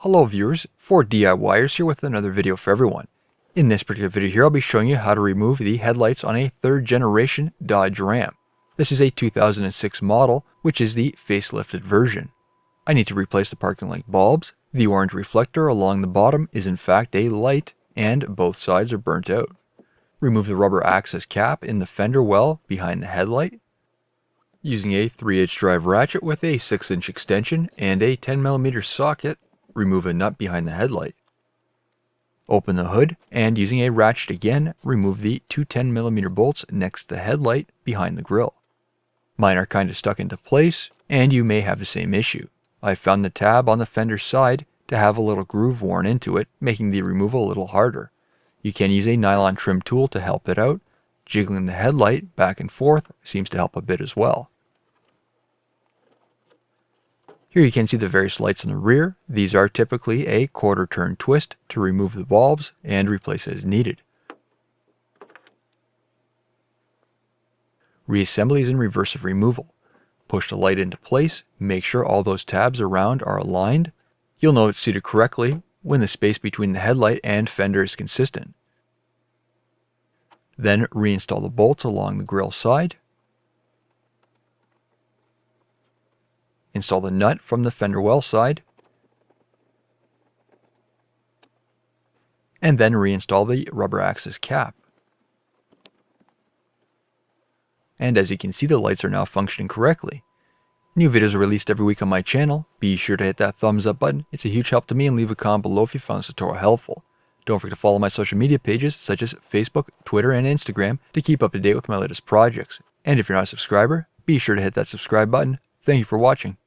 Hello viewers, 4DIYers here with another video for everyone. In this particular video here, I'll be showing you how to remove the headlights on a 3rd generation Dodge Ram. This is a 2006 model, which is the facelifted version. I need to replace the parking light bulbs. The orange reflector along the bottom is in fact a light, and both sides are burnt out. Remove the rubber access cap in the fender well behind the headlight. Using a 3/8 drive ratchet with a 6-inch extension and a 10mm socket, remove a nut behind the headlight. Open the hood, and using a ratchet again, remove the two 10mm bolts next to the headlight behind the grille. Mine are kind of stuck into place, and you may have the same issue. I found the tab on the fender side to have a little groove worn into it, making the removal a little harder. You can use a nylon trim tool to help it out. Jiggling the headlight back and forth seems to help a bit as well. Here you can see the various lights in the rear. These are typically a 1/4 turn twist to remove the bulbs and replace as needed. Reassembly is in reverse of removal. Push the light into place, make sure all those tabs around are aligned. You'll know it's seated correctly when the space between the headlight and fender is consistent. Then reinstall the bolts along the grille side. Install the nut from the fender well side, and then reinstall the rubber access cap. And as you can see, the lights are now functioning correctly. New videos are released every week on my channel. Be sure to hit that thumbs up button. It's a huge help to me, and leave a comment below if you found this tutorial helpful. Don't forget to follow my social media pages such as Facebook, Twitter, and Instagram to keep up to date with my latest projects. And if you're not a subscriber, be sure to hit that subscribe button. Thank you for watching.